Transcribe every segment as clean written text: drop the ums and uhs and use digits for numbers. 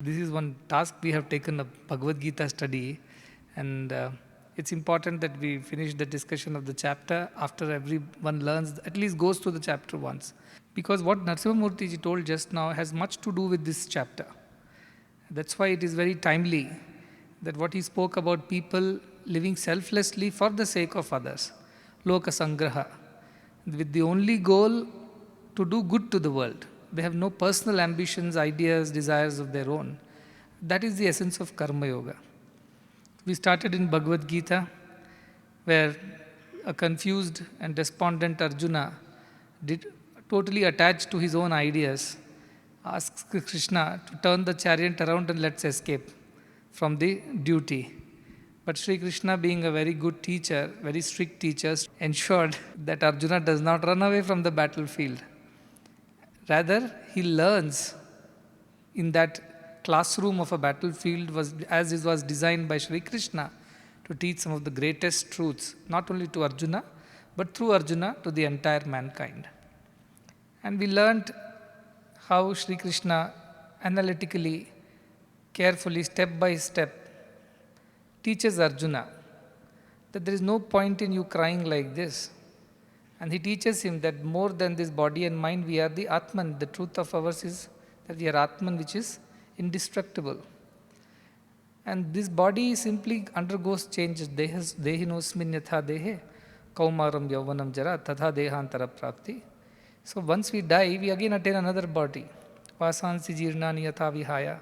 This is one task we have taken, a Bhagavad Gita study, and it's important that we finish the discussion of the chapter after everyone learns, at least goes through the chapter once. Because what Narasimhamurti ji told just now has much to do with this chapter. That's why it is very timely that what he spoke about people living selflessly for the sake of others, loka sangraha, with the only goal to do good to the world. They have no personal ambitions, ideas, desires of their own. That is the essence of karma yoga. We started in Bhagavad Gita, where a confused and despondent Arjuna, totally attached to his own ideas, asks Krishna to turn the chariot around and let's escape from the duty. But Sri Krishna, being a very good teacher, very strict teacher, ensured that Arjuna does not run away from the battlefield. Rather, he learns in that classroom of a battlefield as it was designed by Sri Krishna to teach some of the greatest truths, not only to Arjuna, but through Arjuna to the entire mankind. And we learned how Sri Krishna analytically, carefully, step by step, teaches Arjuna that there is no point in you crying like this. And he teaches him that more than this body and mind, we are the Atman. The truth of ours is that we are Atman, which is indestructible. And this body simply undergoes changes. Dehinosmin yatha dehe, kaumaram yauvanam jara, tatha dehantara prapti. So once we die, we again attain another body. Vasansi jirnani yatha vihaya.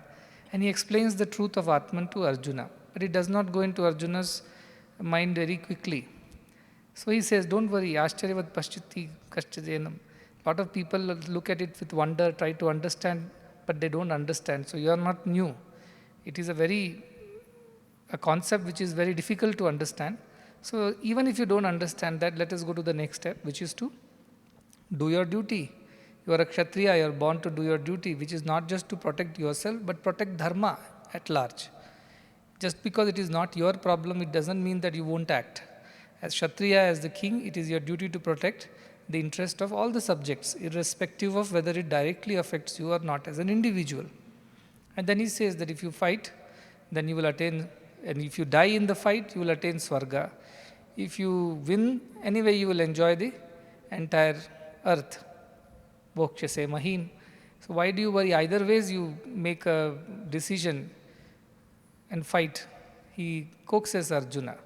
And he explains the truth of Atman to Arjuna. But it does not go into Arjuna's mind very quickly. So he says, don't worry, ascharyavat paschiti kaschajenam. A lot of people look at it with wonder, try to understand, but they don't understand. So you are not new. It is a concept which is very difficult to understand. So even if you don't understand that, let us go to the next step, which is to do your duty. You are a kshatriya, you are born to do your duty, which is not just to protect yourself, but protect dharma at large. Just because it is not your problem, it doesn't mean that you won't act. As Kshatriya, as the king, it is your duty to protect the interest of all the subjects, irrespective of whether it directly affects you or not as an individual. And then he says that if you fight, then you will attain, and if you die in the fight, you will attain Swarga. If you win, anyway you will enjoy the entire earth. Bhokshase mahim. So why do you worry? Either ways you make a decision and fight. He coaxes Arjuna.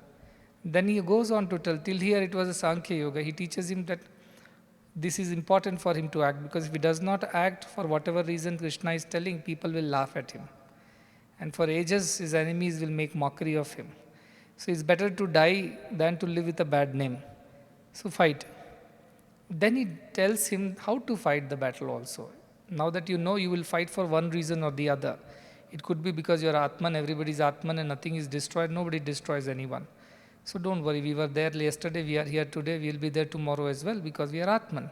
Then he goes on to tell, till here it was a Sankhya Yoga. He teaches him that this is important for him to act, because if he does not act for whatever reason Krishna is telling, people will laugh at him. And for ages, his enemies will make mockery of him. So it's better to die than to live with a bad name. So fight. Then he tells him how to fight the battle also. Now that you know, you will fight for one reason or the other. It could be because you are Atman, everybody is Atman and nothing is destroyed. Nobody destroys anyone. So don't worry, we were there yesterday, we are here today, we will be there tomorrow as well, because we are Atman.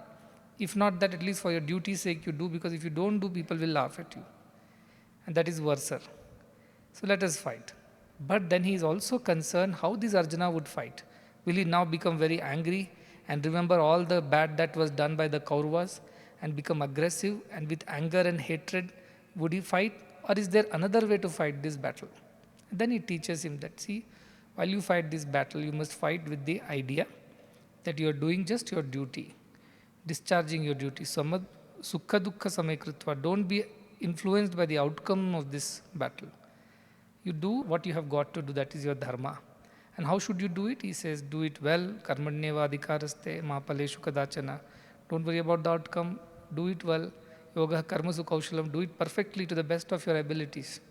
If not that, at least for your duty's sake you do, because if you don't do, people will laugh at you. And that is worser. So let us fight. But then he is also concerned how this Arjuna would fight. Will he now become very angry and remember all the bad that was done by the Kauravas and become aggressive, and with anger and hatred would he fight? Or is there another way to fight this battle? And then he teaches him that, see, while you fight this battle, you must fight with the idea that you are doing just your duty, discharging your duty. Samad sukha dukkha samekritva. Don't be influenced by the outcome of this battle. You do what you have got to do, that is your dharma. And how should you do it? He says, do it well. Karmanyeva adhikaraste ma paleshu kadachana. Don't worry about the outcome. Do it well. Yoga karmasu kaushalam. Do it perfectly to the best of your abilities.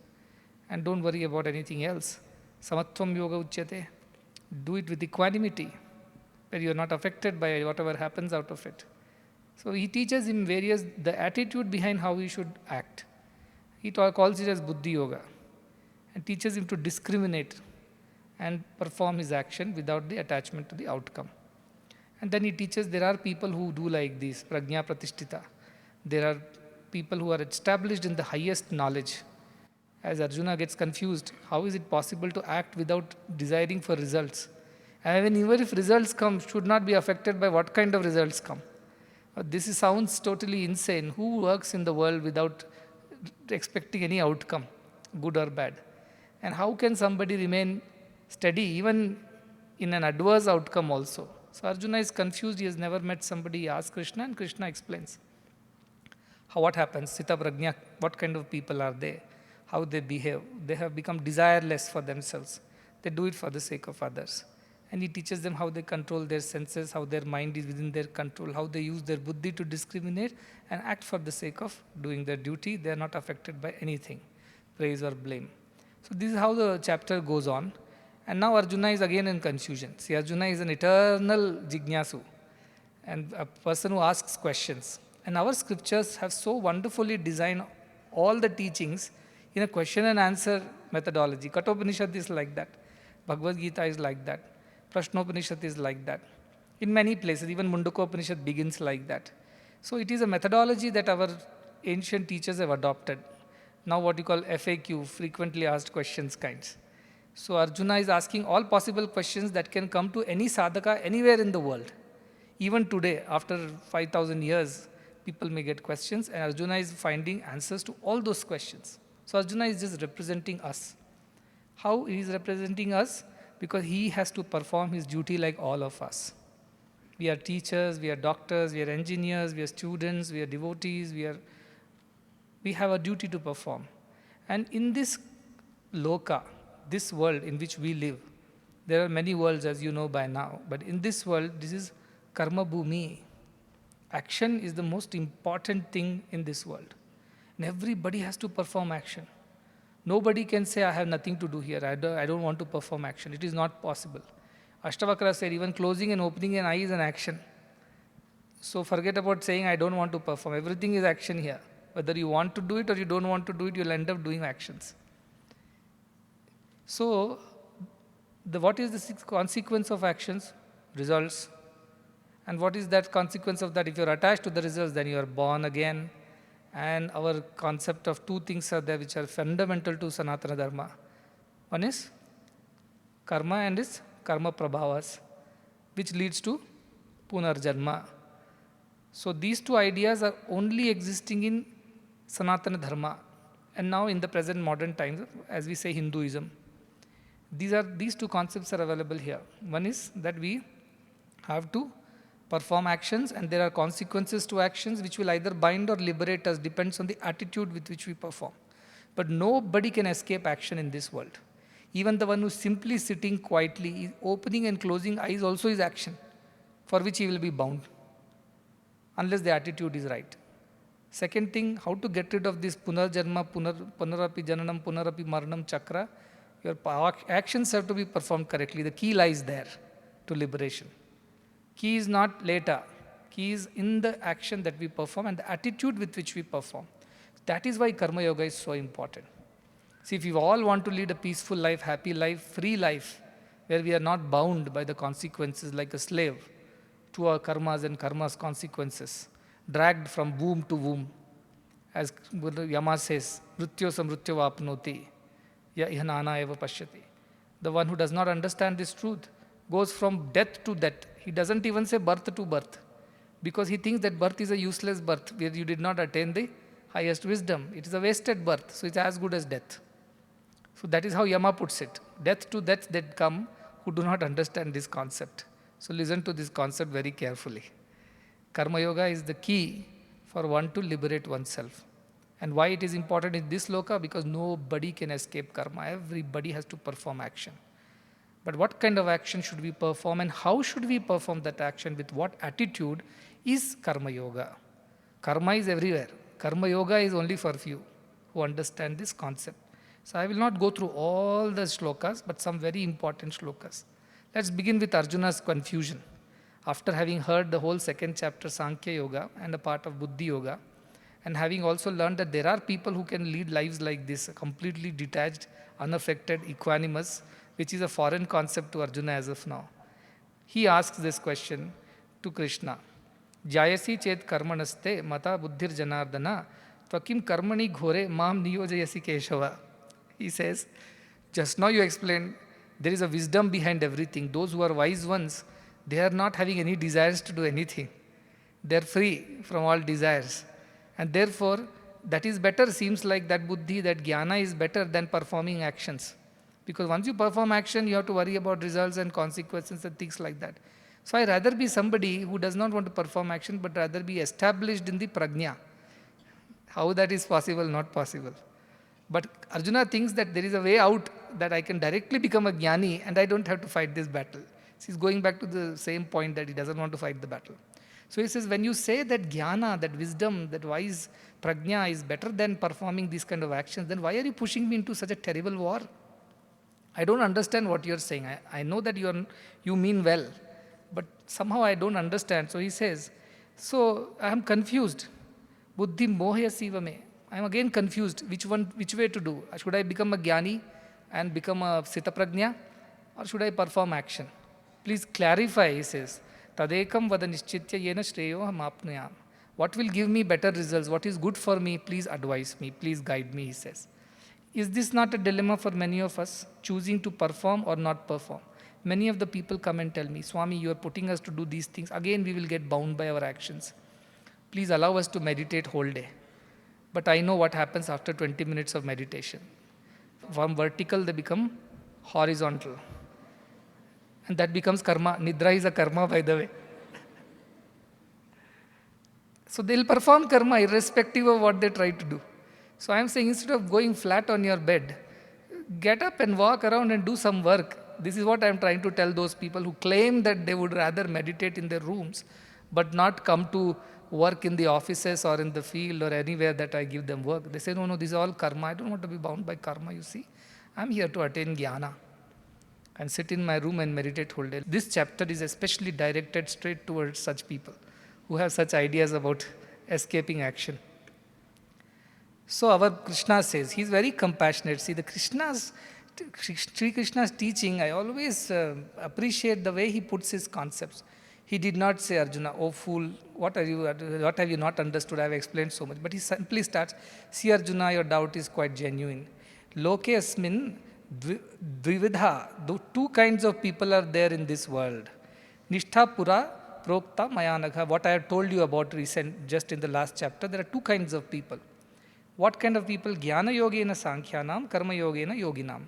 And don't worry about anything else. Samatvam yoga uchyate. Do it with equanimity, where you are not affected by whatever happens out of it. So he teaches him the attitude behind how he should act. He calls it as buddhi yoga, and teaches him to discriminate and perform his action without the attachment to the outcome. And then he teaches there are people who do like this, prajna pratishtita. There are people who are established in the highest knowledge. As Arjuna gets confused, how is it possible to act without desiring for results? And even if results come, should not be affected by what kind of results come. Sounds totally insane. Who works in the world without expecting any outcome? good or bad. And how can somebody remain steady even in an adverse outcome also? So Arjuna is confused. He has never met somebody. He asks Krishna, and Krishna explains what happens. Sita Prajna, what kind of people are they? How they behave. They have become desireless for themselves. They do it for the sake of others. And he teaches them how they control their senses, how their mind is within their control, how they use their buddhi to discriminate and act for the sake of doing their duty. They are not affected by anything, praise or blame. So this is how the chapter goes on. And now Arjuna is again in confusion. See, Arjuna is an eternal jignasu and a person who asks questions. And our scriptures have so wonderfully designed all the teachings in a question and answer methodology. Kathopanishad is like that. Bhagavad Gita is like that. Prashnopanishad is like that. In many places, even Mundakopanishad begins like that. So it is a methodology that our ancient teachers have adopted. Now what you call FAQ, frequently asked questions kinds. So Arjuna is asking all possible questions that can come to any sadhaka anywhere in the world. Even today, after 5,000 years, people may get questions, and Arjuna is finding answers to all those questions. So Arjuna is just representing us. How he is representing us? Because he has to perform his duty like all of us. We are teachers, we are doctors, we are engineers, we are students, we are devotees, we have a duty to perform. And in this loka, this world in which we live, there are many worlds as you know by now, but in this world, this is karma bhumi. Action is the most important thing in this world. And everybody has to perform action. Nobody can say, I have nothing to do here. I don't want to perform action. It is not possible. Ashtavakra said, even closing and opening an eye is an action. So forget about saying, I don't want to perform. Everything is action here. Whether you want to do it or you don't want to do it, you'll end up doing actions. So, what is the consequence of actions? Results. And what is that consequence of that? If you're attached to the results, then you are born again. And our concept of two things are there which are fundamental to Sanatana Dharma. One is karma and is karma prabhavas, which leads to punarjanma. So these two ideas are only existing in Sanatana Dharma. And now in the present modern times, as we say Hinduism, these two concepts are available here. One is that we have to perform actions, and there are consequences to actions which will either bind or liberate us, depends on the attitude with which we perform. But nobody can escape action in this world. Even the one who is simply sitting quietly, opening and closing eyes also is action, for which he will be bound, unless the attitude is right. Second thing, how to get rid of this punarjanma, punarapi jananam, punarapi maranam chakra. Your actions have to be performed correctly. The key lies there to liberation. Key is not later. Key is in the action that we perform and the attitude with which we perform. That is why Karma Yoga is so important. See, if we all want to lead a peaceful life, happy life, free life, where we are not bound by the consequences like a slave to our karmas and karma's consequences, dragged from womb to womb, as Yama says, mrityo samrityo vapnoti, ya ihanana eva pashyati. The one who does not understand this truth goes from death to death. He doesn't even say birth to birth, because he thinks that birth is a useless birth, where you did not attain the highest wisdom. It is a wasted birth, so it's as good as death. So that is how Yama puts it. Death to death that come who do not understand this concept. So listen to this concept very carefully. Karma Yoga is the key for one to liberate oneself. And why it is important in this loka? Because nobody can escape karma. Everybody has to perform action. But what kind of action should we perform, and how should we perform that action, with what attitude, is Karma Yoga. Karma is everywhere. Karma Yoga is only for few who understand this concept. So I will not go through all the shlokas, but some very important shlokas. Let's begin with Arjuna's confusion. After having heard the whole second chapter, Sankhya Yoga, and a part of Buddhi Yoga, and having also learned that there are people who can lead lives like this, completely detached, unaffected, equanimous, which is a foreign concept to Arjuna as of now. He asks this question to Krishna. Jayasi chet karmanaste mata buddhir janardana tvakim karmani ghore mam niyojayasi keshava. He says, just now you explained there is a wisdom behind everything. Those who are wise ones, they are not having any desires to do anything. They are free from all desires. And therefore, that is better, seems like that buddhi, that jnana is better than performing actions. Because once you perform action, you have to worry about results and consequences and things like that. So I rather be somebody who does not want to perform action, but rather be established in the prajna. How that is possible, not possible. But Arjuna thinks that there is a way out, that I can directly become a jñāni and I don't have to fight this battle. So he's going back to the same point that he doesn't want to fight the battle. So he says, when you say that jnana, that wisdom, that wise prajna is better than performing these kind of actions, then why are you pushing me into such a terrible war? I don't understand what you're saying. I know that you mean well, but somehow I don't understand. So he says, so I am confused. Buddhi mohya sivame. I am again confused. Which way to do? Should I become a gyani and become a sita prajna, or should I perform action? Please clarify, he says. Tadekam vada nischitya yena shreyo hamapnuyam. What will give me better results? What is good for me? Please advise me. Please guide me, he says. Is this not a dilemma for many of us, choosing to perform or not perform? Many of the people come and tell me, Swami, you are putting us to do these things. Again, we will get bound by our actions. Please allow us to meditate whole day. But I know what happens after 20 minutes of meditation. From vertical, they become horizontal. And that becomes karma. Nidra is a karma, by the way. So they'll perform karma irrespective of what they try to do. So I am saying, instead of going flat on your bed, get up and walk around and do some work. This is what I am trying to tell those people who claim that they would rather meditate in their rooms, but not come to work in the offices or in the field or anywhere that I give them work. They say, no, this is all karma. I don't want to be bound by karma, you see. I'm here to attain jnana and sit in my room and meditate whole day. This chapter is especially directed straight towards such people who have such ideas about escaping action. So our Krishna says, he's very compassionate. See, Sri Krishna's teaching, I always appreciate the way he puts his concepts. He did not say, Arjuna, oh fool, what have you not understood? I have explained so much. But he simply starts, see Arjuna, your doubt is quite genuine. Loke asmin dvividha, two kinds of people are there in this world. Nishtha pura prokta mayanagha. What I have told you about just in the last chapter, there are two kinds of people. What kind of people? Jnana yogena sankhyanam, karma yogena yoginam.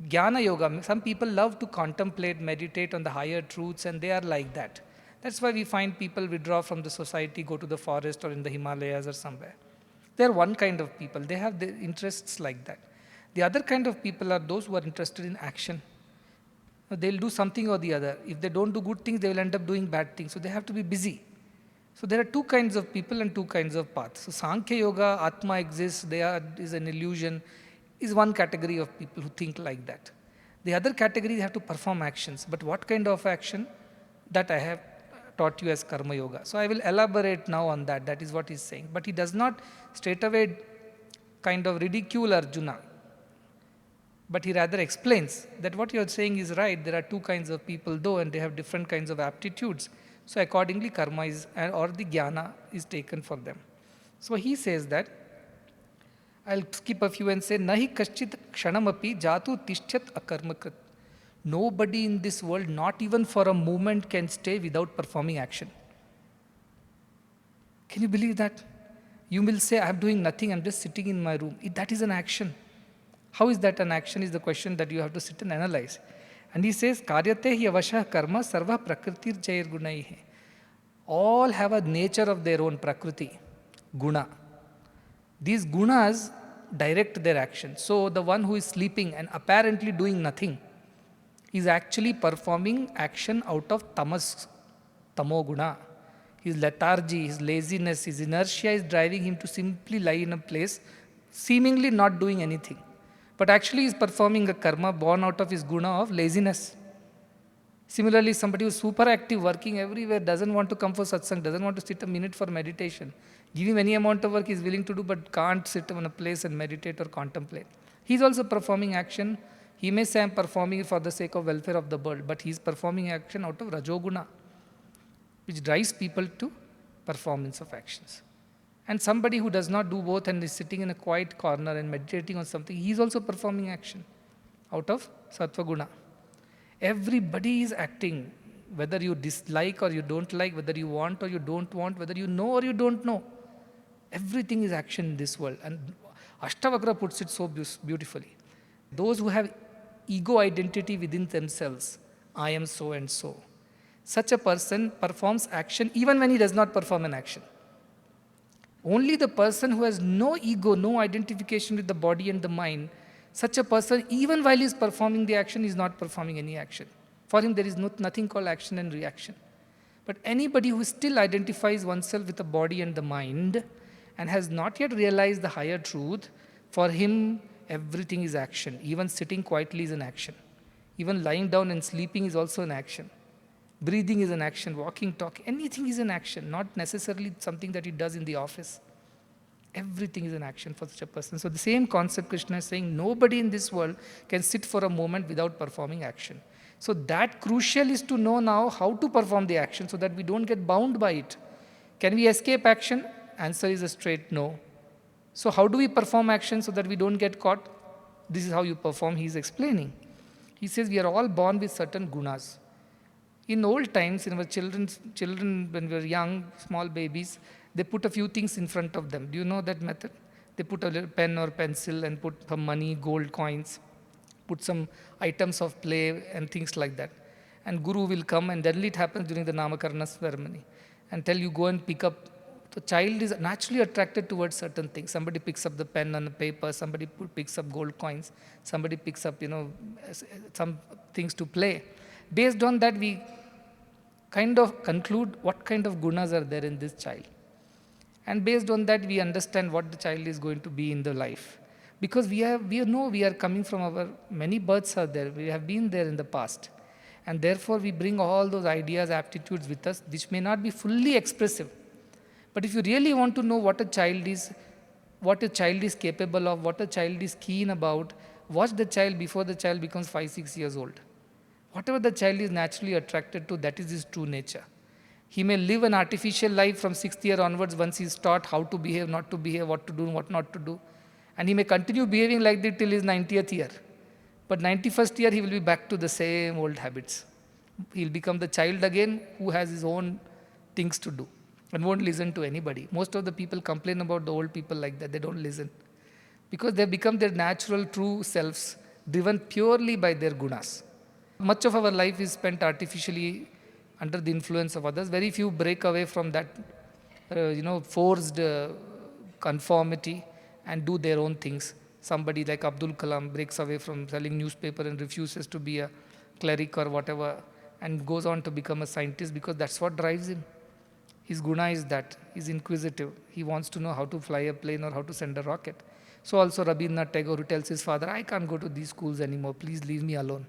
Jnana yoga, some people love to contemplate, meditate on the higher truths, and they are like that. That's why we find people withdraw from the society, go to the forest or in the Himalayas or somewhere. They are one kind of people. They have their interests like that. The other kind of people are those who are interested in action. They'll do something or the other. If they don't do good things, they will end up doing bad things. So they have to be busy. So there are two kinds of people and two kinds of paths. So Sankhya Yoga, Atma exists, is an illusion, is one category of people who think like that. The other category, they have to perform actions. But what kind of action? That I have taught you as Karma Yoga. So I will elaborate now on that. That is what he's saying. But he does not straight away kind of ridicule Arjuna. But he rather explains that what you're saying is right. There are two kinds of people though, and they have different kinds of aptitudes. So accordingly, karma or the jnana is taken for them. So he says that, I'll skip a few and say, Nahi kaschit kshanamapi jatu tishchat akarmakrit. Nobody in this world, not even for a moment, can stay without performing action. Can you believe that? You will say, I'm doing nothing, I'm just sitting in my room. That is an action. How is that an action is the question that you have to sit and analyze. And he says, Karyate hi avashah karma sarva prakritir jair gunaihe. All have a nature of their own prakriti, guna. These gunas direct their action. So the one who is sleeping and apparently doing nothing is actually performing action out of tamas, tamo guna. His lethargy, his laziness, his inertia is driving him to simply lie in a place, seemingly not doing anything. But actually he is performing a karma born out of his guna of laziness. Similarly, somebody who is super active, working everywhere, doesn't want to come for satsang, doesn't want to sit a minute for meditation. Give him any amount of work he is willing to do, but can't sit in a place and meditate or contemplate. He is also performing action. He may say, I'm performing it for the sake of welfare of the world, but he is performing action out of rajoguna, which drives people to performance of actions. And somebody who does not do both and is sitting in a quiet corner and meditating on something, he is also performing action out of sattva guna. Everybody is acting, whether you dislike or you don't like, whether you want or you don't want, whether you know or you don't know. Everything is action in this world. And Ashtavakra puts it so beautifully. Those who have ego identity within themselves, I am so and so. Such a person performs action even when he does not perform an action. Only the person who has no ego, no identification with the body and the mind, such a person, even while he is performing the action, is not performing any action. For him, there is nothing called action and reaction. But anybody who still identifies oneself with the body and the mind and has not yet realized the higher truth, for him, everything is action. Even sitting quietly is an action. Even lying down and sleeping is also an action. Breathing is an action, walking, talking, anything is an action, not necessarily something that he does in the office. Everything is an action for such a person. So the same concept Krishna is saying, nobody in this world can sit for a moment without performing action. So that crucial is to know now how to perform the action so that we don't get bound by it. Can we escape action? Answer is a straight no. So how do we perform action so that we don't get caught? This is how you perform, he is explaining. He says we are all born with certain gunas. In old times, in our children when we were young, small babies, they put a few things in front of them. Do you know that method? They put a little pen or pencil and put some money, gold coins, put some items of play and things like that. And Guru will come, and generally it happens during the Namakarana ceremony, and tell you go and pick up. The child is naturally attracted towards certain things. Somebody picks up the pen and the paper, somebody picks up gold coins, somebody picks up, some things to play. Based on that, we kind of conclude what kind of gunas are there in this child. And based on that, we understand what the child is going to be in the life. Because we know we are coming from our, many births are there, we have been there in the past. And therefore, we bring all those ideas, aptitudes with us, which may not be fully expressive. But if you really want to know what a child is capable of, what a child is keen about, watch the child before the child becomes 5-6 years old. Whatever the child is naturally attracted to, that is his true nature. He may live an artificial life from 6th year onwards once he is taught how to behave, not to behave, what to do, what not to do. And he may continue behaving like that till his 90th year. But 91st year, he will be back to the same old habits. He will become the child again who has his own things to do and won't listen to anybody. Most of the people complain about the old people like that. They don't listen. Because they have become their natural, true selves, driven purely by their gunas. Much of our life is spent artificially under the influence of others. Very few break away from that, forced conformity and do their own things. Somebody like Abdul Kalam breaks away from selling newspaper and refuses to be a cleric or whatever and goes on to become a scientist because that's what drives him. His guna is that. He's inquisitive. He wants to know how to fly a plane or how to send a rocket. So also Rabindranath Tagore, who tells his father, I can't go to these schools anymore. Please leave me alone.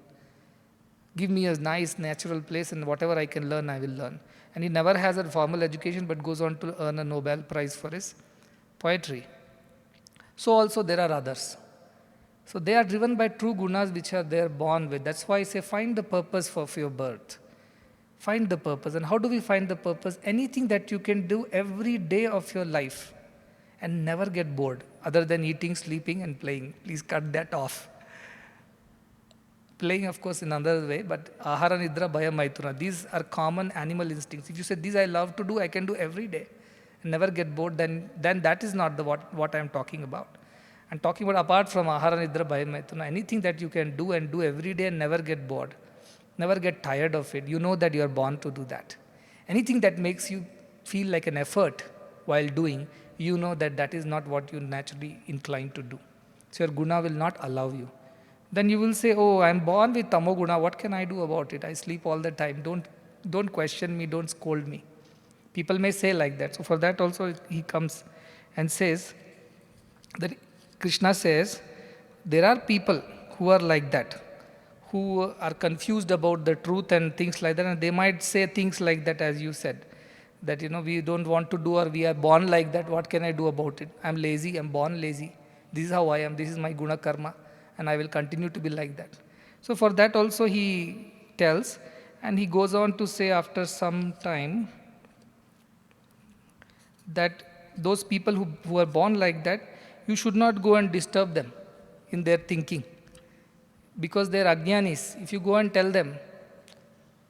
Give me a nice natural place and whatever I can learn, I will learn. And he never has a formal education but goes on to earn a Nobel Prize for his poetry. So also there are others. So they are driven by true gunas which are they are born with. That's why I say find the purpose of your birth. Find the purpose. And how do we find the purpose? Anything that you can do every day of your life and never get bored other than eating, sleeping and playing. Please cut that off. Playing, of course, in another way, but ahara, nidra, bhaya, maituna. These are common animal instincts. If you say, these I love to do, I can do every day and never get bored, then that is not what I am talking about. I'm talking about apart from ahara, nidra, bhaya, maituna, anything that you can do and do every day and never get bored, never get tired of it. You know that you are born to do that. Anything that makes you feel like an effort while doing, you know that is not what you're naturally inclined to do. So your guna will not allow you. Then you will say, oh, I'm born with tamoguna, what can I do about it? I sleep all the time. Don't question me, don't scold me. People may say like that. So for that also he comes and says, that Krishna says, there are people who are like that, who are confused about the truth and things like that, and they might say things like that as you said, that we don't want to do or we are born like that, what can I do about it? I'm lazy, I'm born lazy. This is how I am, this is my guna karma. And I will continue to be like that. So for that also he tells, and he goes on to say after some time that those people who are born like that, you should not go and disturb them in their thinking. Because they are jñānis. If you go and tell them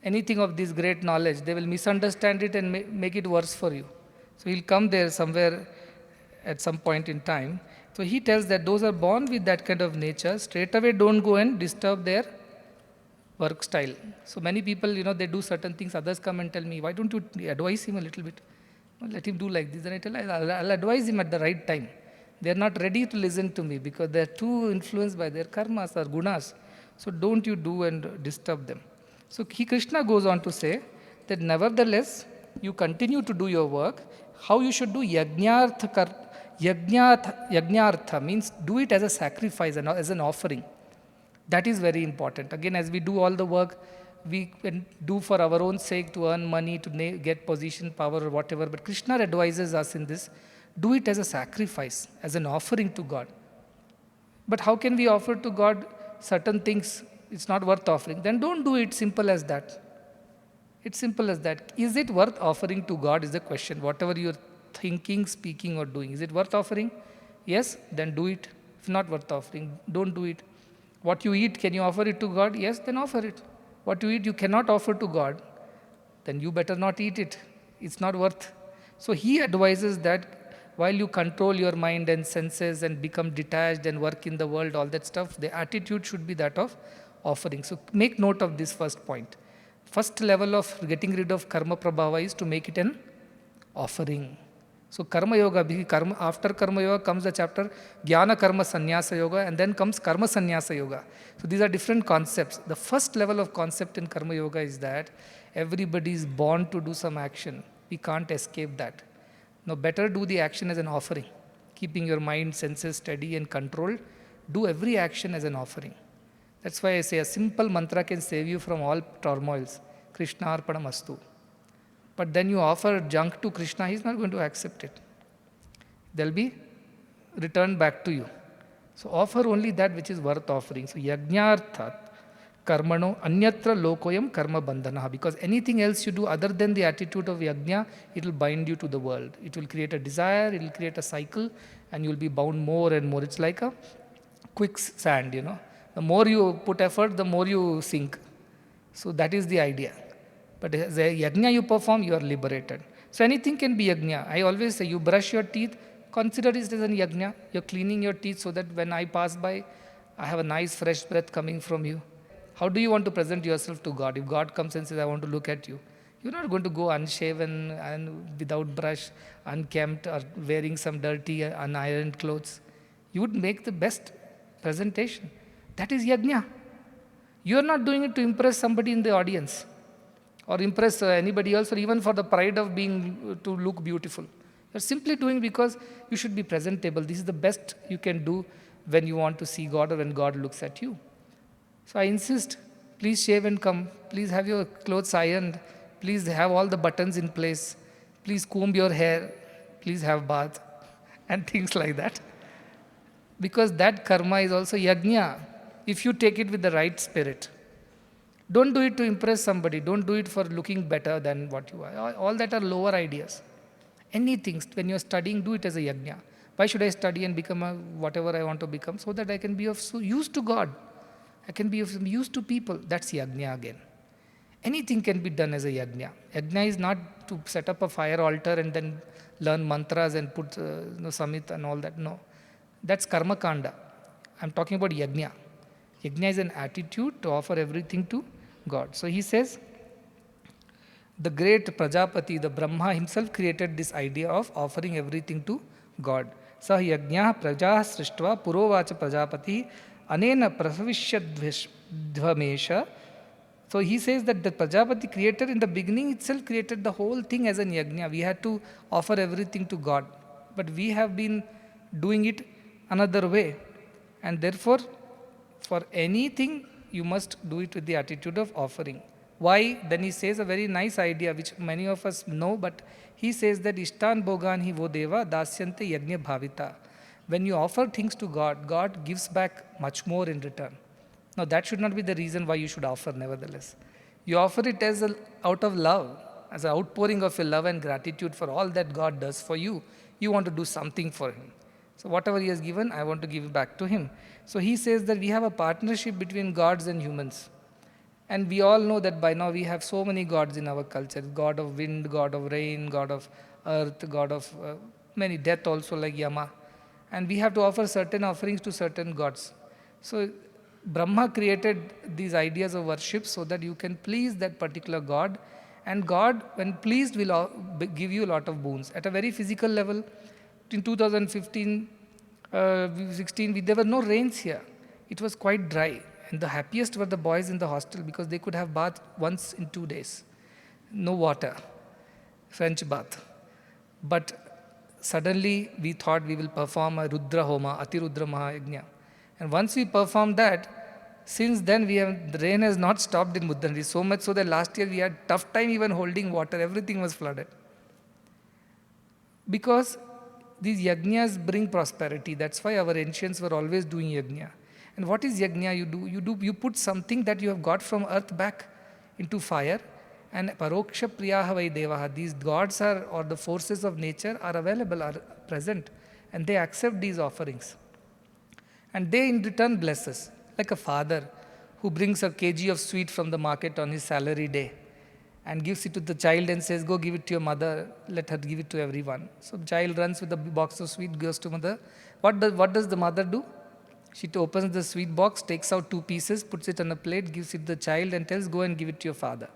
anything of this great knowledge, they will misunderstand it and make it worse for you. So he'll come there somewhere at some point in time. So he tells that those are born with that kind of nature, straight away don't go and disturb their work style. So many people, they do certain things, others come and tell me, why don't you advise him a little bit? Well, let him do like this. And I tell, I'll advise him at the right time. They are not ready to listen to me because they are too influenced by their karmas or gunas. So don't you do and disturb them. So Krishna goes on to say that nevertheless, you continue to do your work. How you should do yajnartha means do it as a sacrifice and as an offering. That is very important. Again, as we do all the work, we can do for our own sake to earn money, to get position, power or whatever. But Krishna advises us in this, do it as a sacrifice, as an offering to God. But how can we offer to God certain things? It's not worth offering. Then don't do it, simple as that. It's simple as that. Is it worth offering to God is the question. Whatever you're thinking, speaking or doing, is it worth offering? Yes, then do it. If not worth offering, don't do it. What you eat, can you offer it to God? Yes, then offer it. What you eat, you cannot offer to God, then you better not eat it. It's not worth. So he advises that while you control your mind and senses and become detached and work in the world, all that stuff, the attitude should be that of offering. So make note of this first point. First level of getting rid of karma prabhava is to make it an offering. So karma yoga, after karma yoga comes the chapter jnāna karma sannyasa yoga, and then comes karma sannyasa yoga. So these are different concepts. The first level of concept in karma yoga is that everybody is born to do some action. We can't escape that. Now better do the action as an offering. Keeping your mind, senses steady and controlled, do every action as an offering. That's why I say a simple mantra can save you from all turmoils. Krishna arpanamastu. But then you offer junk to Krishna, he's not going to accept it. They'll be returned back to you. So offer only that which is worth offering. So yajñārthat karmano anyatra lokoyam karma bandhana. Because anything else you do other than the attitude of yajna, it will bind you to the world. It will create a desire, it will create a cycle, and you will be bound more and more. It's like a quicksand, The more you put effort, the more you sink. So that is the idea. But as a yajna you perform, you are liberated. So anything can be yajna. I always say, you brush your teeth, consider it as a yajna. You're cleaning your teeth so that when I pass by, I have a nice fresh breath coming from you. How do you want to present yourself to God? If God comes and says, I want to look at you, you're not going to go unshaven and without brush, unkempt, or wearing some dirty, unironed clothes. You would make the best presentation. That is yajna. You are not doing it to impress somebody in the audience or impress anybody else, or even for the pride of being to look beautiful. You're simply doing because you should be presentable. This is the best you can do when you want to see God or when God looks at you. So I insist, please shave and come. Please have your clothes ironed. Please have all the buttons in place. Please comb your hair. Please have bath and things like that. Because that karma is also yajna, if you take it with the right spirit. Don't do it to impress somebody. Don't do it for looking better than what you are. All that are lower ideas. Anything, when you're studying, do it as a yajna. Why should I study and become whatever I want to become? So that I can be of use to God. I can be of use to people. That's yajna again. Anything can be done as a yajna. Yajna is not to set up a fire altar and then learn mantras and put samit and all that. No. That's karma kanda. I'm talking about yajna. Yajna is an attitude to offer everything to God. So he says, the great Prajapati, the Brahma himself created this idea of offering everything to God. Sah yajna prajah srishtva purovacha Prajapati anena prasavishyadvamesha. So he says that the Prajapati creator in the beginning itself created the whole thing as an yajna. We had to offer everything to God. But we have been doing it another way. And therefore, for anything, you must do it with the attitude of offering. Why? Then he says a very nice idea, which many of us know, but he says that Ishtan Bhogan hi vodeva dasyante yajna bhavita. When you offer things to God, God gives back much more in return. Now that should not be the reason why you should offer, nevertheless. You offer it as out of love, as an outpouring of your love and gratitude for all that God does for you. You want to do something for Him. So whatever He has given, I want to give back to Him. So he says that we have a partnership between gods and humans. And we all know that by now we have so many gods in our culture. God of wind, God of rain, God of earth, God of many, death also like Yama. And we have to offer certain offerings to certain gods. So Brahma created these ideas of worship so that you can please that particular god. And God, when pleased, will give you a lot of boons. At a very physical level, in 2015, 16, there were no rains here. It was quite dry. And the happiest were the boys in the hostel because they could have bath once in 2 days. No water, French bath. But suddenly we thought we will perform a Rudra Homa, Atirudra Mahayajna. And once we performed that, since then the rain has not stopped in Muddanadi. So much so that last year we had tough time even holding water. Everything was flooded. Because these yajnas bring prosperity. That's why our ancients were always doing yajna. And what is yajna? You put something that you have got from earth back into fire. And paroksha priyaha vai devaha. These gods or the forces of nature are available, are present. And they accept these offerings. And they in return bless us. Like a father who brings a kg of sweet from the market on his salary day and gives it to the child and says, go give it to your mother, let her give it to everyone. So the child runs with the box of sweet, goes to mother. What does the mother do? She opens the sweet box, takes out 2 pieces, puts it on a plate, gives it to the child and tells, go and give it to your father.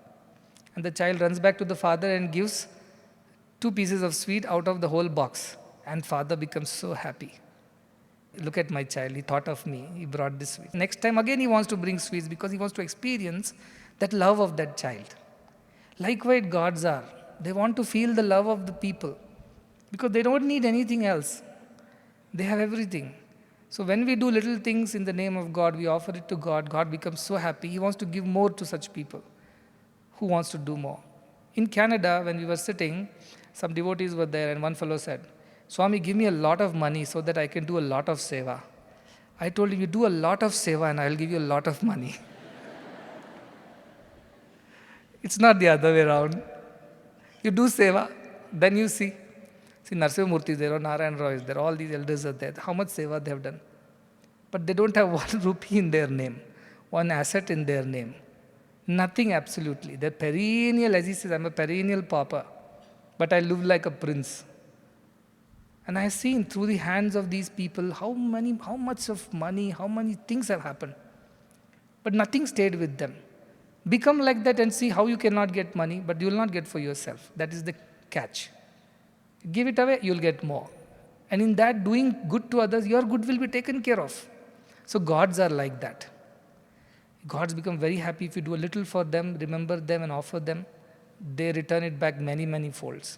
And the child runs back to the father and gives 2 pieces of sweet out of the whole box. And father becomes so happy. Look at my child, he thought of me, he brought this sweet. Next time again he wants to bring sweets because he wants to experience that love of that child. Likewise gods are. They want to feel the love of the people because they don't need anything else. They have everything. So when we do little things in the name of God, we offer it to God, God becomes so happy. He wants to give more to such people who wants to do more. In Canada, when we were sitting, some devotees were there and one fellow said, Swami, give me a lot of money so that I can do a lot of seva. I told him, you do a lot of seva and I'll give you a lot of money. It's not the other way around. You do seva, then you see. See, Narasimha Murthy is there, or Narayan Roy is there, all these elders are there. How much seva they have done. But they don't have 1 rupee in their name, 1 asset in their name. Nothing absolutely. They're perennial, as he says, I'm a perennial pauper, but I live like a prince. And I have seen through the hands of these people how much of money, how many things have happened. But nothing stayed with them. Become like that and see how you cannot get money, but you will not get for yourself. That is the catch. Give it away, you will get more. And in that, doing good to others, your good will be taken care of. So gods are like that. Gods become very happy if you do a little for them, remember them and offer them. They return it back many, many folds.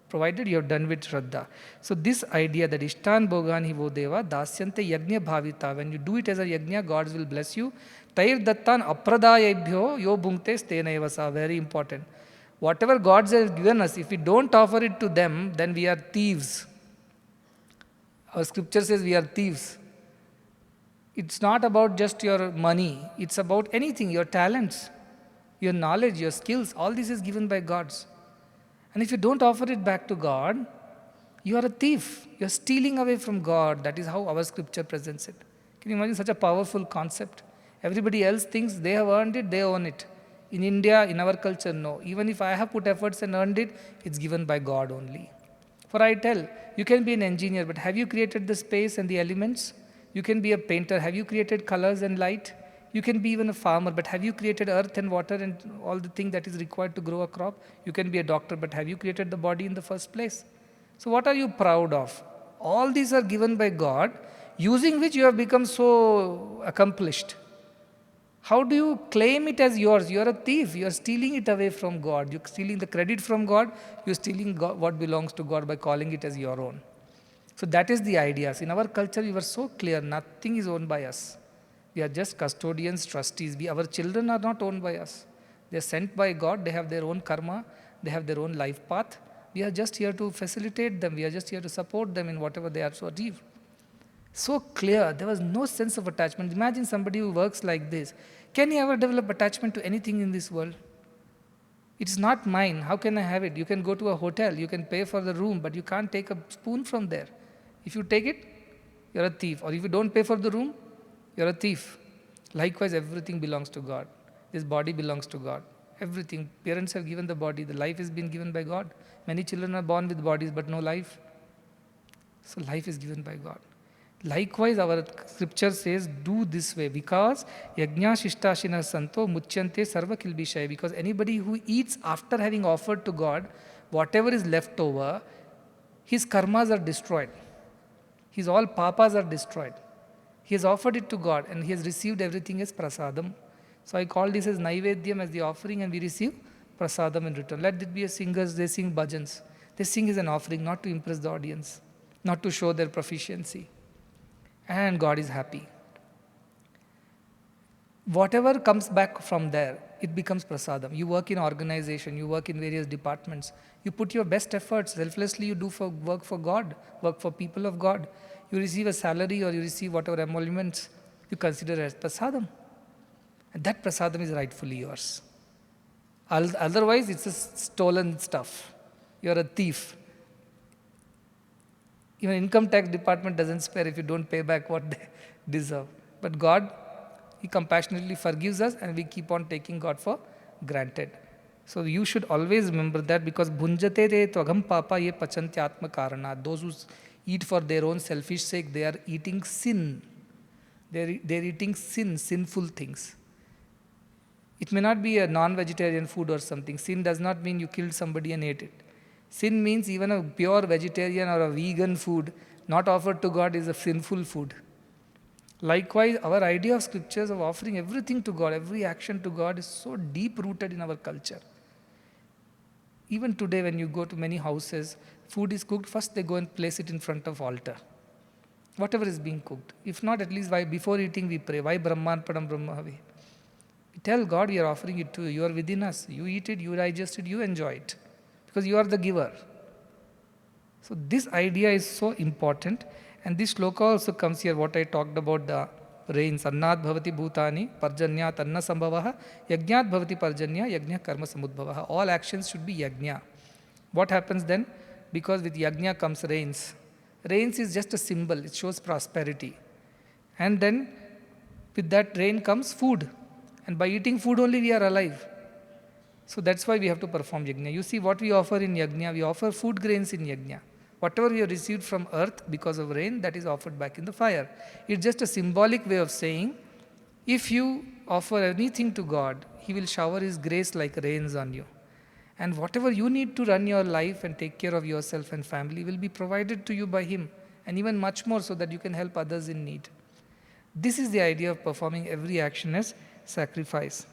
Provided you have done with Shraddha. So this idea that Ishtan Bhogan Hivo Deva Dasyante Yajna Bhavita, when you do it as a Yajna, gods will bless you. Tair Dattan Apradayabhyo Yo Bhungte Stena Evasa, very important. Whatever gods have given us, if we don't offer it to them, then we are thieves. Our scripture says we are thieves. It's not about just your money. It's about anything, your talents, your knowledge, your skills. All this is given by gods. And if you don't offer it back to God, you are a thief. You are stealing away from God. That is how our scripture presents it. Can you imagine such a powerful concept? Everybody else thinks they have earned it, they own it. In India, in our culture, no. Even if I have put efforts and earned it, it's given by God only. For I tell, you can be an engineer, but have you created the space and the elements? You can be a painter. Have you created colors and light? You can be even a farmer, but have you created earth and water and all the thing that is required to grow a crop? You can be a doctor, but have you created the body in the first place? So what are you proud of? All these are given by God, using which you have become so accomplished. How do you claim it as yours? You are a thief. You are stealing it away from God. You are stealing the credit from God. You are stealing what belongs to God by calling it as your own. So that is the idea. In our culture, we were so clear, nothing is owned by us. We are just custodians, trustees. Our children are not owned by us. They are sent by God. They have their own karma. They have their own life path. We are just here to facilitate them. We are just here to support them in whatever they are to achieve. So clear. There was no sense of attachment. Imagine somebody who works like this. Can he ever develop attachment to anything in this world? It's not mine. How can I have it? You can go to a hotel. You can pay for the room, but you can't take a spoon from there. If you take it, you're a thief. Or if you don't pay for the room, you're a thief. Likewise, everything belongs to God. This body belongs to God. Everything. Parents have given the body. The life has been given by God. Many children are born with bodies, but no life. So life is given by God. Likewise, our scripture says, do this way, because yajna shishtashina santo muchyante sarva kilbishaya. Because anybody who eats after having offered to God, whatever is left over, his karmas are destroyed. His all papas are destroyed. He has offered it to God and he has received everything as prasadam. So I call this as naivedyam, as the offering, and we receive prasadam in return. Let it be a singers, they sing bhajans. They sing as an offering, not to impress the audience, not to show their proficiency. And God is happy. Whatever comes back from there, it becomes prasadam. You work in organization, you work in various departments, you put your best efforts, selflessly you do work for God, work for people of God. You receive a salary or you receive whatever emoluments you consider as prasadam. And that prasadam is rightfully yours. Otherwise, it's a stolen stuff. You're a thief. Even income tax department doesn't spare if you don't pay back what they deserve. But God, He compassionately forgives us and we keep on taking God for granted. So you should always remember that, because bhunjate te tvagam papa ye pachanti atma karana. Those who eat for their own selfish sake, they are eating sin. They're eating sin, sinful things. It may not be a non-vegetarian food or something. Sin does not mean you killed somebody and ate it. Sin means even a pure vegetarian or a vegan food not offered to God is a sinful food. Likewise, our idea of scriptures of offering everything to God, every action to God, is so deep-rooted in our culture. Even today when you go to many houses, food is cooked, first they go and place it in front of altar. Whatever is being cooked. If not, at least before eating we pray. Why Brahman Padam Brahmavi? We tell God we are offering it to you. You are within us. You eat it, you digest it, you enjoy it. Because you are the giver. So this idea is so important. And this shloka also comes here, what I talked about, the rains. Annat bhavati bhutani, parjanyat anna sambhavaha, yajnat bhavati parjanya, yajna karma samudbhavaha. All actions should be yajna. What happens then? Because with yajna comes rains. Rains is just a symbol, it shows prosperity. And then with that rain comes food. And by eating food only we are alive. So that's why we have to perform yajna. You see what we offer in yajna, we offer food grains in yajna. Whatever we have received from earth because of rain, that is offered back in the fire. It's just a symbolic way of saying, if you offer anything to God, He will shower His grace like rains on you. And whatever you need to run your life and take care of yourself and family will be provided to you by Him, and even much more so that you can help others in need. This is the idea of performing every action as sacrifice.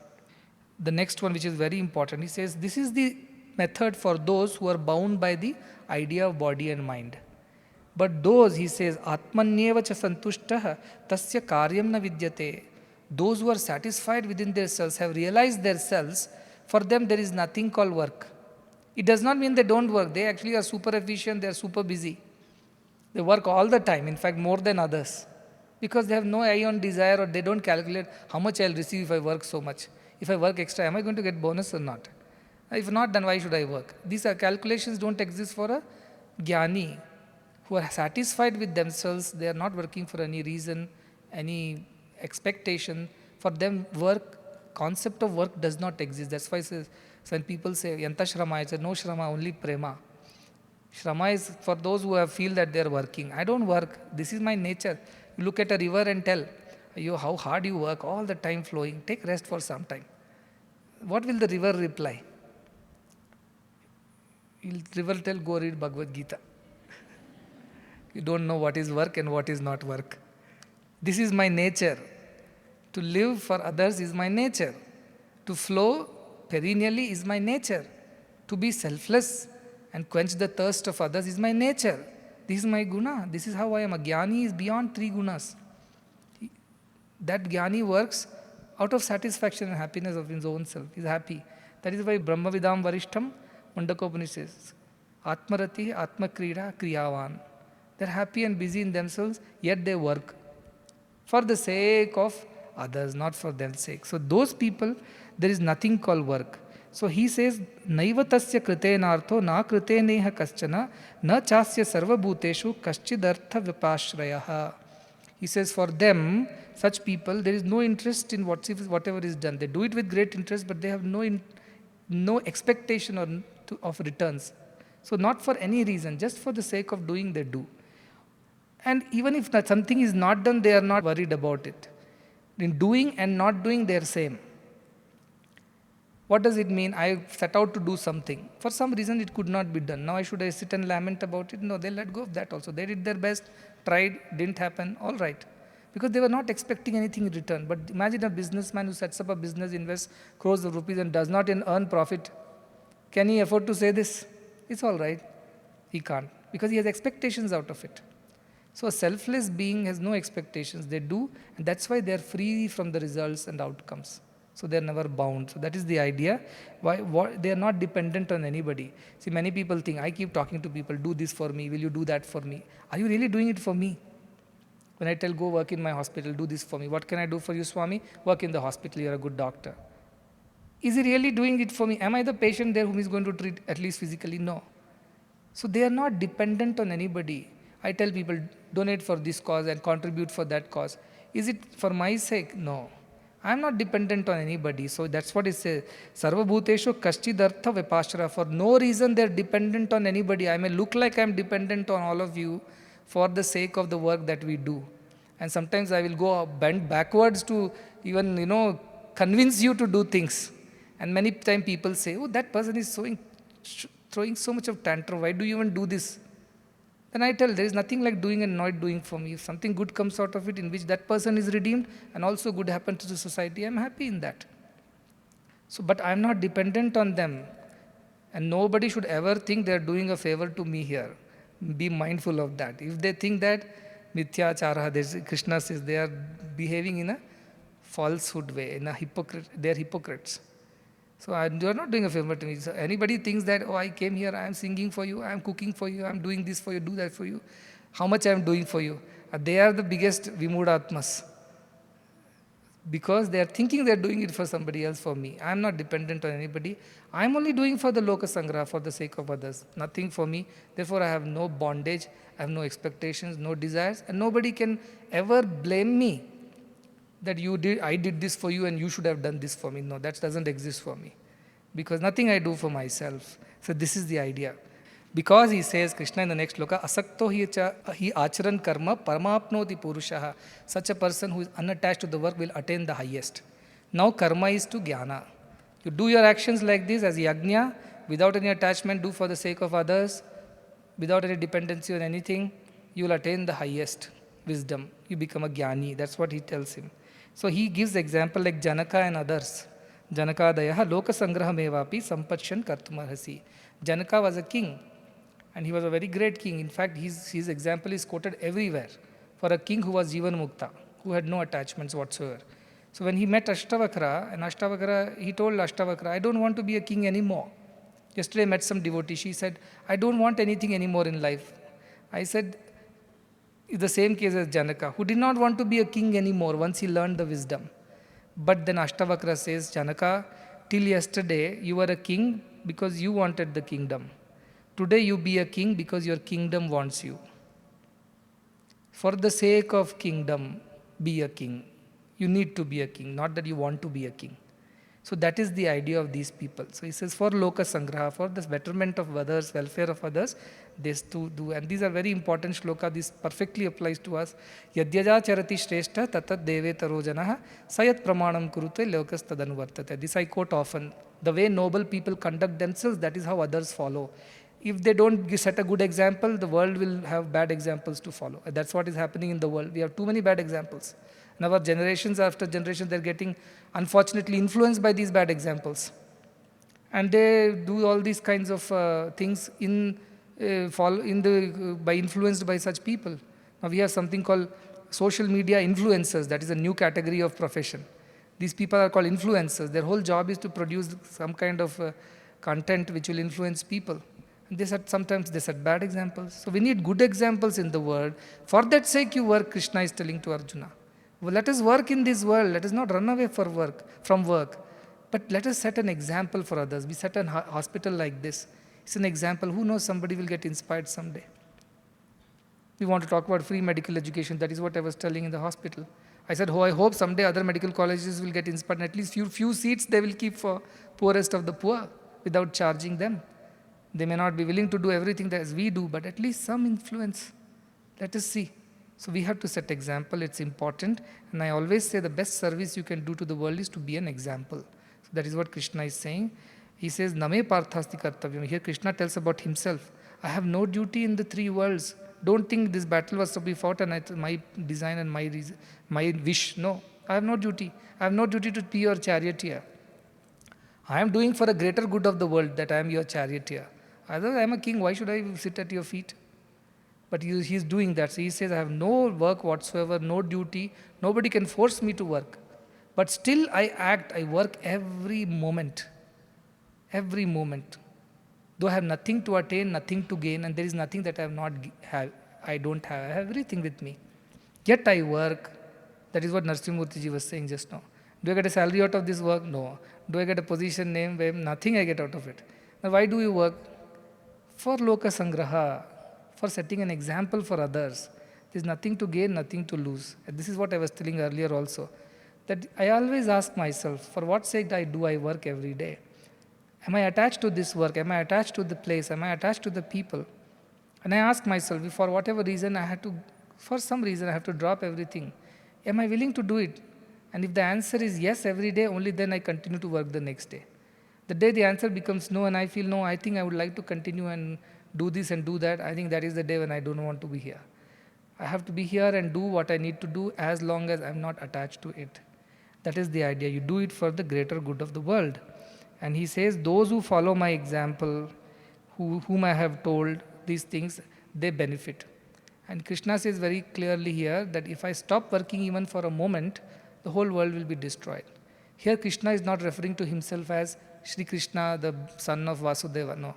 The next one, which is very important, he says, this is the method for those who are bound by the idea of body and mind. But those, he says, atmanyeva cha santushtah tasya karyam na vidyate. Those who are satisfied within their selves, have realized their selves, for them there is nothing called work. It does not mean they don't work. They actually are super efficient, they are super busy. They work all the time, in fact more than others. Because they have no eye on desire, or they don't calculate how much I will receive if I work so much. If I work extra, am I going to get bonus or not? If not, then why should I work? These calculations don't exist for a gyani, who are satisfied with themselves. They are not working for any reason, any expectation. For them, concept of work does not exist. That's why some people say, Yanta Shrama, it's no Shrama, only Prema. Shrama is for those who feel that they are working. I don't work. This is my nature. You look at a river and tell, how hard you work, all the time flowing. Take rest for some time. What will the river reply? River tell, go read Bhagavad Gita. You don't know what is work and what is not work. This is my nature. To live for others is my nature. To flow perennially is my nature. To be selfless and quench the thirst of others is my nature. This is my guna. This is how I am. A gyani is beyond 3 gunas. That gyani works out of satisfaction and happiness of his own self. He is happy. That is why Brahma Vidam Varishtam, Mundakopanishad says, Atmarati Atma Krida Kriyavan. They are happy and busy in themselves, yet they work for the sake of others, not for their sake. So those people, there is nothing called work. So he says, Naiva tasya kritenartho na kriteneha kaschana na chasya sarva bhuteshu kaschidartha vipashrayaha. He says, for them, such people, there is no interest in whatever is done. They do it with great interest, but they have no expectation of returns. So not for any reason, just for the sake of doing, they do. And even if something is not done, they are not worried about it. In doing and not doing, they are same. What does it mean? I set out to do something. For some reason, it could not be done. Now, should I sit and lament about it? No, they let go of that also. They did their best, tried, didn't happen, all right. Because they were not expecting anything in return. But imagine a businessman who sets up a business, invests crores of rupees and does not earn profit. Can he afford to say this? It's all right. He can't. Because he has expectations out of it. So a selfless being has no expectations. They do, and that's why they are free from the results and outcomes. So they are never bound. So that is the idea. They are not dependent on anybody. See, many people think, I keep talking to people, do this for me, will you do that for me? Are you really doing it for me? When I tell, go work in my hospital, do this for me. What can I do for you, Swami? Work in the hospital, you're a good doctor. Is he really doing it for me? Am I the patient there whom he's going to treat, at least physically? No. So they are not dependent on anybody. I tell people, donate for this cause and contribute for that cause. Is it for my sake? No. I am not dependent on anybody. So that's what it says. Sarva bhuteshu kashchidartha vipashara. For no reason they are dependent on anybody. I may look like I am dependent on all of you for the sake of the work that we do. And sometimes I will go bend backwards to even, convince you to do things. And many times people say, oh, that person is throwing so much of tantrum. Why do you even do this? Then I tell, there is nothing like doing and not doing for me. If something good comes out of it in which that person is redeemed and also good happens to the society, I am happy in that. So, but I am not dependent on them. And nobody should ever think they are doing a favor to me here. Be mindful of that. If they think that mithyachara, Krishna says they are behaving in a falsehood way, in a hypocrite, they are hypocrites. So you are not doing a favor to me. So anybody thinks that, oh, I came here, I am singing for you, I am cooking for you, I am doing this for you, do that for you. How much I am doing for you? They are the biggest Vimudhatmas. Because they are thinking they are doing it for somebody else, for me. I am not dependent on anybody. I am only doing for the Loka Sangraha, for the sake of others. Nothing for me. Therefore, I have no bondage, I have no expectations, no desires, and nobody can ever blame me that I did this for you and you should have done this for me. No, that doesn't exist for me. Because nothing I do for myself. So this is the idea. Because he says, Krishna in the next sloka, asakto hi acharan karma paramapnoti purushaha. Such a person who is unattached to the work will attain the highest. Now karma is to jnāna. You do your actions like this as yajna, without any attachment, do for the sake of others, without any dependency on anything, you will attain the highest wisdom. You become a gyani. That's what he tells him. So he gives example like Janaka and others. Janakadayaha loka sangrahamevapi sampatshan kartumarhasi. Janaka was a king and he was a very great king. In fact, his example is quoted everywhere for a king who was jeevan mukta, who had no attachments whatsoever. So when he met Ashtavakra, he told Ashtavakra, I don't want to be a king anymore. Yesterday I met some devotee. She said, I don't want anything anymore in life. I said, it's the same case as Janaka, who did not want to be a king anymore once he learned the wisdom. But then Ashtavakra says, Janaka, till yesterday you were a king because you wanted the kingdom. Today you be a king because your kingdom wants you. For the sake of kingdom, be a king. You need to be a king, not that you want to be a king. So that is the idea of these people. So he says, for loka sangraha, for the betterment of others, welfare of others, this to do. And these are very important shloka. This perfectly applies to us. Yadyaja charati shrestha tatat deve tarojanaha sayat pramanam kurute lokas tadanuvartate. This I quote often. The way noble people conduct themselves, that is how others follow. If they don't set a good example, the world will have bad examples to follow. That's what is happening in the world. We have too many bad examples. And our generations after generations, they're getting unfortunately influenced by these bad examples. And they do all these kinds of things by influenced by such people. Now we have something called social media influencers. That is a new category of profession. These people are called influencers. Their whole job is to produce some kind of content which will influence people. And sometimes they set bad examples. So we need good examples in the world. For that sake you work, Krishna is telling to Arjuna. Well, let us work in this world. Let us not run away from work. But let us set an example for others. We set a hospital like this. It's an example. Who knows, somebody will get inspired someday. We want to talk about free medical education. That is what I was telling in the hospital. I said, I hope someday other medical colleges will get inspired. At least few seats they will keep for poorest of the poor without charging them. They may not be willing to do everything as we do, but at least some influence. Let us see. So we have to set example. It's important. And I always say the best service you can do to the world is to be an example. So that is what Krishna is saying. He says, Name parthasti kartavyam. Here Krishna tells about himself. I have no duty in the three worlds. Don't think this battle was to be fought and my design and my wish. No, I have no duty. I have no duty to be your charioteer. I am doing for a greater good of the world that I am your charioteer. Otherwise, I am a king. Why should I sit at your feet? But he is doing that. So he says, I have no work whatsoever, no duty. Nobody can force me to work. But still I act, I work every moment. Every moment. Though I have nothing to attain, nothing to gain, and there is nothing that I have not I don't have. I have everything with me. Yet I work. That is what Narsimurti ji was saying just now. Do I get a salary out of this work? No. Do I get a position, name, fame? Nothing I get out of it. Now why do you work? For loka sangraha, for setting an example for others. There is nothing to gain, nothing to lose. And this is what I was telling earlier also. That I always ask myself, for what sake I work every day? Am I attached to this work? Am I attached to the place? Am I attached to the people? And I ask myself, if for whatever reason for some reason I have to drop everything, am I willing to do it? And if the answer is yes every day, only then I continue to work the next day. The day the answer becomes no and I feel no, I think I would like to continue and do this and do that, I think that is the day when I don't want to be here. I have to be here and do what I need to do as long as I'm not attached to it. That is the idea. You do it for the greater good of the world. And he says, those who follow my example, whom I have told these things, they benefit. And Krishna says very clearly here that if I stop working even for a moment, the whole world will be destroyed. Here Krishna is not referring to himself as Sri Krishna, the son of Vasudeva. No.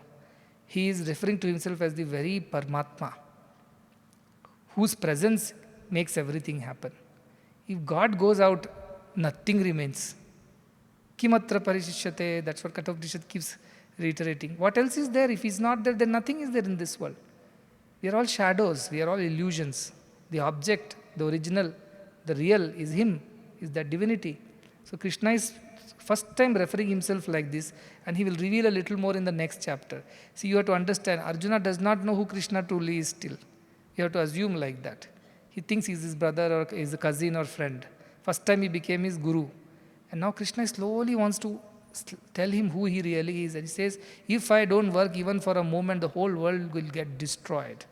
He is referring to himself as the very Paramatma, whose presence makes everything happen. If God goes out, nothing remains. Kimatra parishishyate, that's what Kathopanishad keeps reiterating. What else is there? If he's not there, then nothing is there in this world. We are all shadows, we are all illusions. The object, the original, the real is him, is that divinity. So Krishna is first time referring himself like this, and he will reveal a little more in the next chapter. See, you have to understand, Arjuna does not know who Krishna truly is still. You have to assume like that. He thinks he's his brother or his cousin or friend. First time he became his guru. And now Krishna slowly wants to tell him who he really is. And he says, if I don't work even for a moment, the whole world will get destroyed.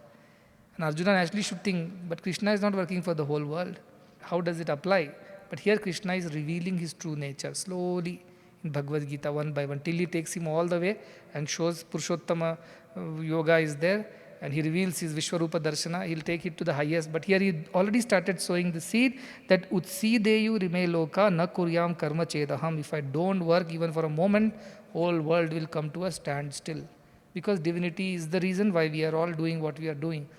And Arjuna actually should think, but Krishna is not working for the whole world. How does it apply? But here Krishna is revealing his true nature slowly in Bhagavad Gita one by one till he takes him all the way and shows Purushottama yoga is there and he reveals his Vishwarupa Darshana. He'll take it to the highest. But here he already started sowing the seed that Utsideyu rime loka na kuryam karma chedaham. If I don't work even for a moment, whole world will come to a standstill. Because divinity is the reason why we are all doing what we are doing.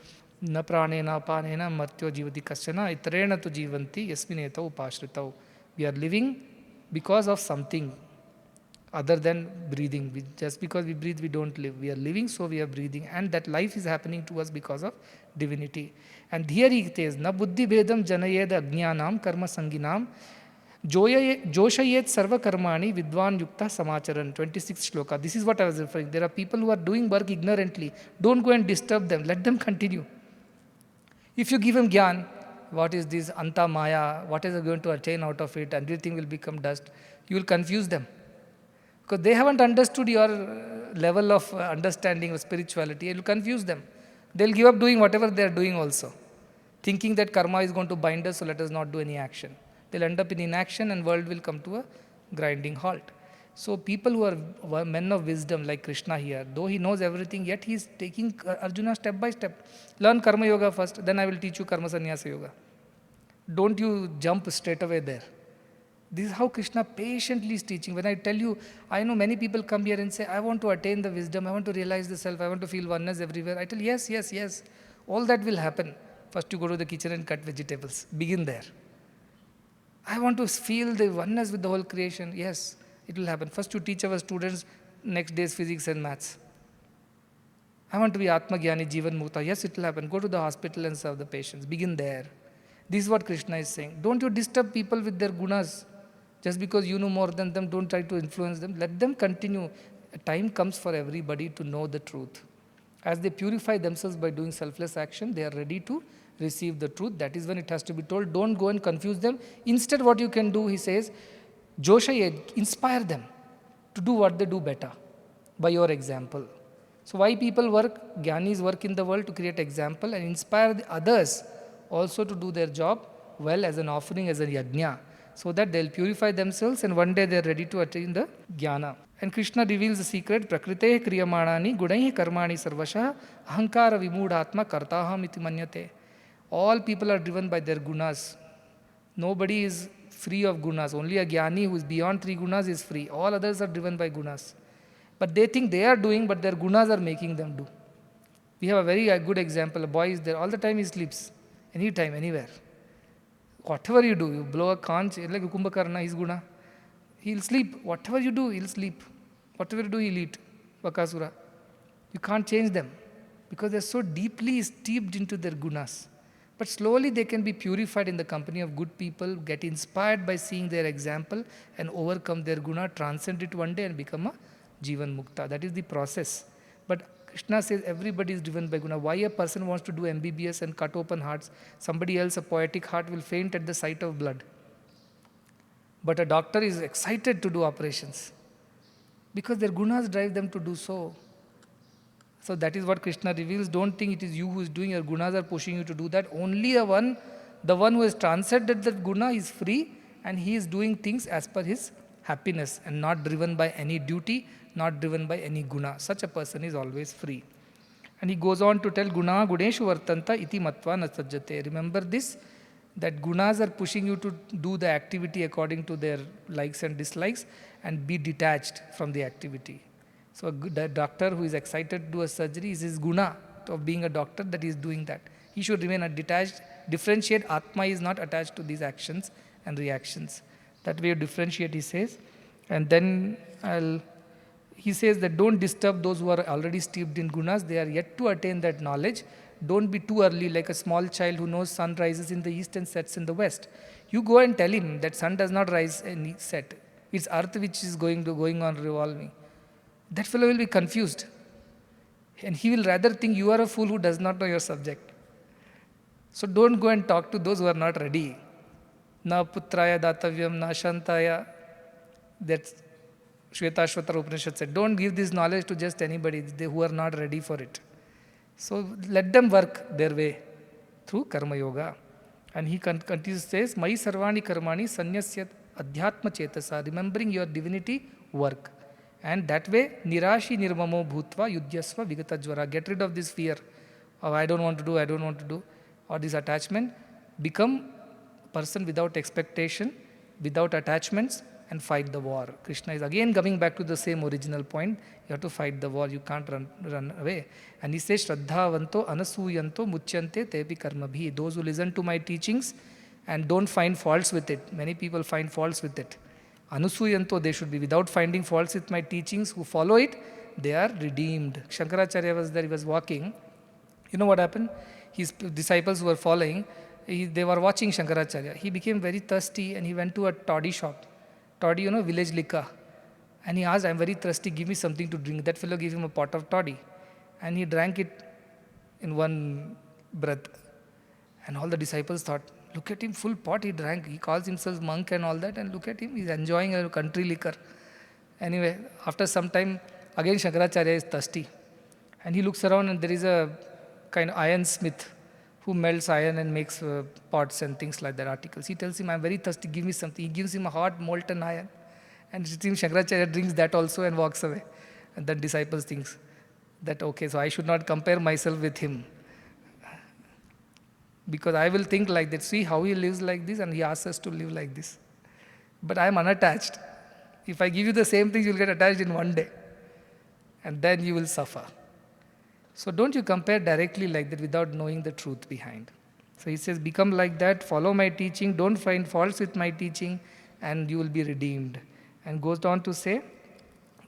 Na pranena panena matyo jivati kasyana itarena tu jivanti yasminetau upashritau. We are living because of something other than breathing. Just because we breathe, we don't live. We are living, so we are breathing. And that life is happening to us because of divinity. And here he says, Na buddhi bhedam janayed ajñānam karma sanginam joshayet sarva karmani vidvan yukta samacharan. 26th shloka. This is what I was referring. There are people who are doing work ignorantly. Don't go and disturb them. Let them continue. If you give him gyan, what is this anta maya, what is going to attain out of it, everything will become dust, you will confuse them. Because they haven't understood your level of understanding of spirituality, you will confuse them. They will give up doing whatever they are doing also, thinking that karma is going to bind us, so let us not do any action. They will end up in inaction and world will come to a grinding halt. So people who are men of wisdom like Krishna here, though he knows everything, yet he is taking Arjuna step by step. Learn karma yoga first, then I will teach you karma sannyasa yoga. Don't you jump straight away there. This is how Krishna patiently is teaching. When I tell you, I know many people come here and say, I want to attain the wisdom, I want to realize the self, I want to feel oneness everywhere. I tell yes, yes, yes. All that will happen. First you go to the kitchen and cut vegetables. Begin there. I want to feel the oneness with the whole creation. Yes. It will happen. First you teach our students next day's physics and maths. I want to be Atma Gyani, Jeevan, Mukta. Yes, it will happen. Go to the hospital and serve the patients. Begin there. This is what Krishna is saying. Don't you disturb people with their gunas. Just because you know more than them, don't try to influence them. Let them continue. A time comes for everybody to know the truth. As they purify themselves by doing selfless action, they are ready to receive the truth. That is when it has to be told, don't go and confuse them. Instead, what you can do, he says, Joshaye, inspire them to do what they do better by your example. So why people work? Gyanis work in the world to create example and inspire the others also to do their job well as an offering, as a yajna, so that they'll purify themselves and one day they're ready to attain the jnana. And Krishna reveals the secret, prakrite kriyamanani gunaihi karmani sarvasha ahankara vimudhatma kartaham iti manyate. All people are driven by their gunas. Nobody is free of gunas. Only a gyani who is beyond 3 gunas is free. All others are driven by gunas. But they think they are doing, but their gunas are making them do. We have a very good example. A boy is there all the time, he sleeps. Anytime, anywhere. Whatever you do, you blow a conch, like Kumbhakarna, his guna. He'll sleep. Whatever you do, he'll sleep. Whatever you do, he'll eat. Bakasura. You can't change them because they're so deeply steeped into their gunas. But slowly they can be purified in the company of good people, get inspired by seeing their example and overcome their guna, transcend it one day and become a jeevan mukta. That is the process. But Krishna says everybody is driven by guna. Why a person wants to do MBBS and cut open hearts? Somebody else, a poetic heart, will faint at the sight of blood. But a doctor is excited to do operations because their gunas drive them to do so. So that is what Krishna reveals. Don't think it is you who is doing, your gunas are pushing you to do that. Only the one who has transcended that guna is free and he is doing things as per his happiness and not driven by any duty, not driven by any guna. Such a person is always free. And he goes on to tell, guna guneshu vartanta iti matva na sajjate. Remember this, that gunas are pushing you to do the activity according to their likes and dislikes and be detached from the activity. So a doctor who is excited to do a surgery is his guna of being a doctor that he is doing that. He should remain a detached, differentiate. Atma is not attached to these actions and reactions. That way you differentiate, he says. And then he says that don't disturb those who are already steeped in gunas. They are yet to attain that knowledge. Don't be too early like a small child who knows sun rises in the east and sets in the west. You go and tell him that sun does not rise and set. It's earth which is going on revolving. That fellow will be confused. And he will rather think you are a fool who does not know your subject. So don't go and talk to those who are not ready. Na putraya datavyam, na shantaya. That's Shvetashvatara Upanishad said. Don't give this knowledge to just anybody who are not ready for it. So let them work their way through karma yoga. And he continues, says, Mai sarvani karmani sanyasyat adhyatma chetasa. Remembering your divinity, work. And that way, nirashi nirmamo bhutva yudhyasva vigatajvara. Get rid of this fear of I don't want to do, or this attachment. Become a person without expectation, without attachments, and fight the war. Krishna is again coming back to the same original point. You have to fight the war. You can't run away. And he says, Shraddhavanto anasuyanto muchyante tepi karmabhi. Those who listen to my teachings and don't find faults with it. Many people find faults with it. Anusuyanto, they should be without finding faults with my teachings. Who follow it, they are redeemed. Shankaracharya was there, he was walking. You know what happened? His disciples who were following, they were watching Shankaracharya. He became very thirsty and he went to a toddy shop. Toddy, village liquor. And he asked, I'm very thirsty, give me something to drink. That fellow gave him a pot of toddy. And he drank it in one breath. And all the disciples thought, look at him, full pot he drank. He calls himself monk and all that. And look at him, he's enjoying a country liquor. Anyway, after some time, again Shankaracharya is thirsty. And he looks around and there is a kind of iron smith who melts iron and makes pots and things like that, articles. He tells him, I'm very thirsty, give me something. He gives him a hot molten iron. And Shankaracharya drinks that also and walks away. And then disciples thinks that, okay, so I should not compare myself with him. Because I will think like that, see how he lives like this and he asks us to live like this. But I am unattached. If I give you the same things, you will get attached in one day. And then you will suffer. So don't you compare directly like that without knowing the truth behind. So he says, become like that, follow my teaching, don't find faults with my teaching, and you will be redeemed. And goes on to say,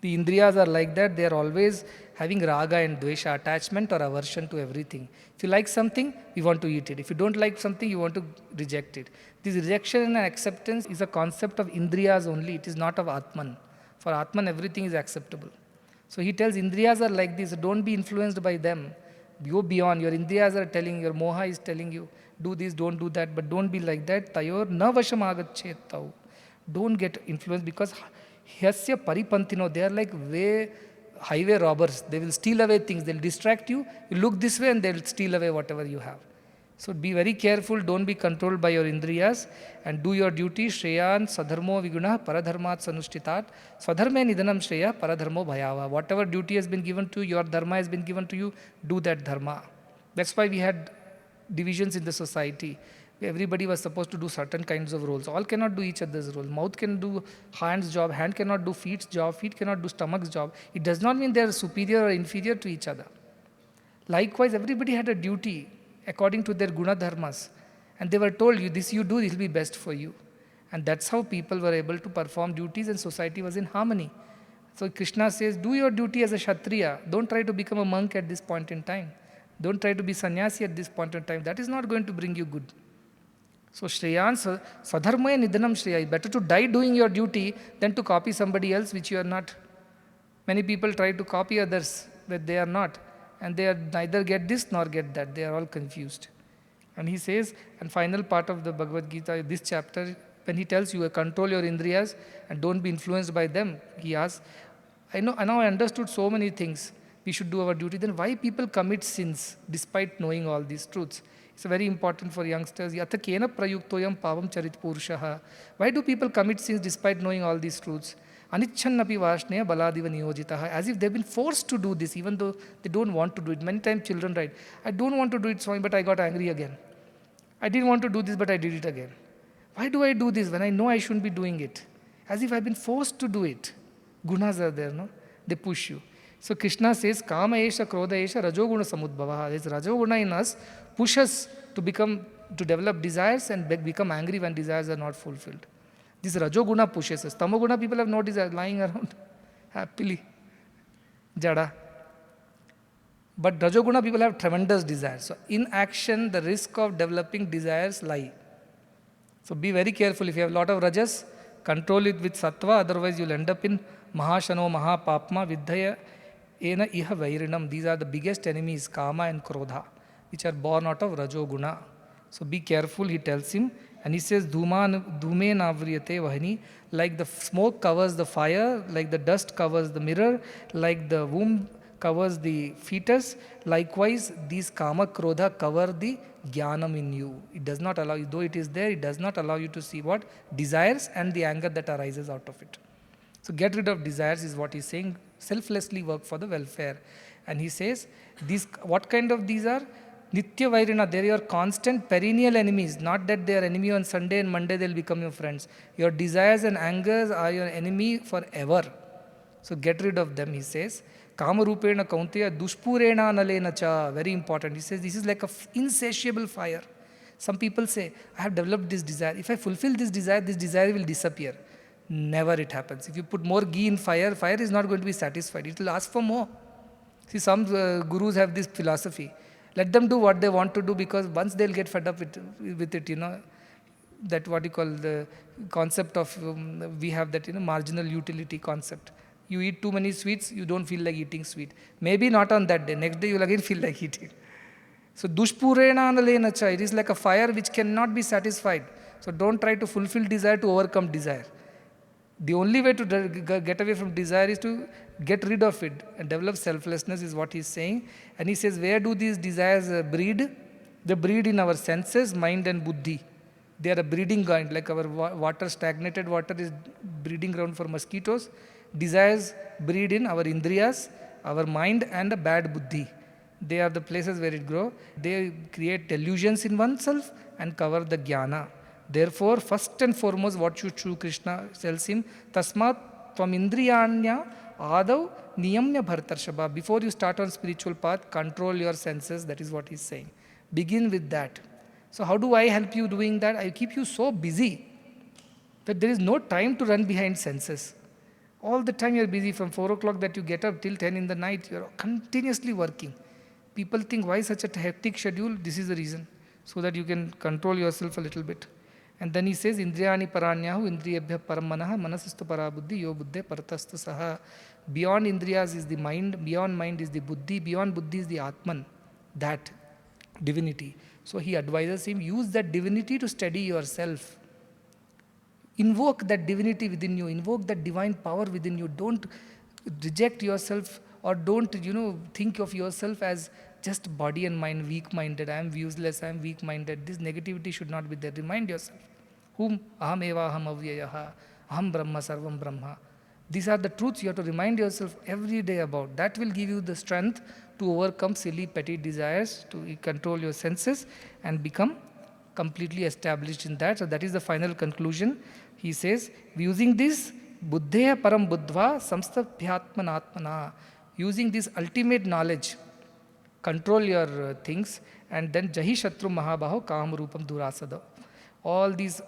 the indriyas are like that, they are always having raga and dvesha, attachment or aversion to everything. If you like something, you want to eat it. If you don't like something, you want to reject it. This rejection and acceptance is a concept of indriyas only, it is not of Atman. For Atman, everything is acceptable. So he tells indriyas are like this, don't be influenced by them. Go beyond. Your indriyas are telling, your moha is telling you, do this, don't do that, but don't be like that. Tayor na vasham agachet tau. Don't get influenced, because hyasya paripantino, they are like highway robbers. They will steal away things, they'll distract you. You look this way and they'll steal away whatever you have. So be very careful, don't be controlled by your indriyas, and do your duty. Shreyan sadharmo viguna paradharmat sanushtitat. Swadharme nidanam shreya paradharmo bhayava. Whatever duty has been given to you, your dharma has been given to you, do that dharma. That's why we had divisions in the society. Everybody was supposed to do certain kinds of roles. All cannot do each other's role. Mouth can do hand's job, hand cannot do feet's job, feet cannot do stomach's job. It does not mean they are superior or inferior to each other. Likewise, everybody had a duty according to their guna dharmas. And they were told, you this you do, this will be best for you. And that's how people were able to perform duties, and society was in harmony. So Krishna says, do your duty as a Kshatriya. Don't try to become a monk at this point in time. Don't try to be sannyasi at this point in time. That is not going to bring you good. So Shreyan Sadharmaya Nidanam Shreya. Better to die doing your duty than to copy somebody else which you are not. Many people try to copy others, but they are not. And they are neither get this nor get that. They are all confused. And he says, and final part of the Bhagavad Gita, this chapter, when he tells you, control your indriyas and don't be influenced by them, he asks, now I understood so many things. We should do our duty. Then why people commit sins despite knowing all these truths? It's very important for youngsters. Yatha kena prayuktoyam pavam charit purushaha. Why do people commit sins despite knowing all these truths? Anichannapi vashneya baladiva niyojitaha. As if they've been forced to do this, even though they don't want to do it. Many times children write, I don't want to do it, Swami, but I got angry again. I didn't want to do this, but I did it again. Why do I do this when I know I shouldn't be doing it? As if I've been forced to do it. Gunas are there, no? They push you. So Krishna says, Kama esha, Krodha esha, Rajoguna samudbhavaha. This Rajoguna in us pushes to develop desires and become angry when desires are not fulfilled. This Rajoguna pushes us. Tamoguna people have no desire, lying around happily. Jada. But Rajoguna people have tremendous desires. So in action, the risk of developing desires lie. So be very careful. If you have a lot of rajas, control it with sattva, otherwise you'll end up in mahashano mahapapma vidhaya ena iha vairinam. These are the biggest enemies, kama and krodha, which are born out of rajoguna. So be careful, he tells him. And he says, dhume navriyate vahini, like the smoke covers the fire, like the dust covers the mirror, like the womb covers the fetus, likewise these kama krodha cover the jnanam in you. It does not allow you, though it is there, it does not allow you to see what? Desires and the anger that arises out of it. So get rid of desires is what he's saying. Selflessly work for the welfare. And he says, what kind of these are? Nitya Vairina, they are your constant perennial enemies. Not that they are enemy on Sunday and Monday they'll become your friends. Your desires and angers are your enemy forever. So get rid of them, he says. Kama rupena kaunteya dushpurena nalena cha. Very important. He says this is like an insatiable fire. Some people say, I have developed this desire. If I fulfill this desire will disappear. Never it happens. If you put more ghee in fire, fire is not going to be satisfied. It will ask for more. See, some gurus have this philosophy. Let them do what they want to do, because once they'll get fed up with it, that what you call the concept of, we have that, marginal utility concept. You eat too many sweets, you don't feel like eating sweet. Maybe not on that day. Next day you'll again feel like eating. So dushpurena analena cha. It is like a fire which cannot be satisfied. So don't try to fulfill desire to overcome desire. The only way to get away from desire is to get rid of it and develop selflessness is what he's saying. And he says, where do these desires breed? They breed in our senses, mind and buddhi. They are a breeding ground, like our water, stagnated water is breeding ground for mosquitoes. Desires breed in our indriyas, our mind and a bad buddhi. They are the places where it grows. They create delusions in oneself and cover the jñāna. Therefore, first and foremost, what you do, Krishna tells him, Tasmat tvam indriyanya adav niyamya bhartarshaba. Before you start on spiritual path, control your senses. That is what he's saying. Begin with that. So how do I help you doing that? I keep you so busy that there is no time to run behind senses. All the time you're busy, from 4 o'clock that you get up till 10 in the night, you're continuously working. People think, why such a hectic schedule? This is the reason. So that you can control yourself a little bit. And then he says, Indriyani paranyahu indriyabhya paramanaha manasistu parabuddhi yo buddhe paratastu saha. Beyond indriyas is the mind, beyond mind is the buddhi, beyond buddhi is the atman. that divinity. So he advises him, use that divinity to steady yourself. Invoke that divinity within you, invoke that divine power within you. Don't reject yourself, or don't, think of yourself as just body and mind, weak-minded. I am useless, I am weak-minded. This negativity should not be there. Remind yourself, whom aham eva aham avyayaha, aham brahma sarvam brahma. These are the truths you have to remind yourself every day about. That will give you the strength to overcome silly, petty desires, to control your senses and become completely established in that. So that is the final conclusion. He says, using this, buddheya param buddhva samstaphyatmanatmana, using this ultimate knowledge, control your things, and then jahi shatru mahabaho kam rupam durasada. All these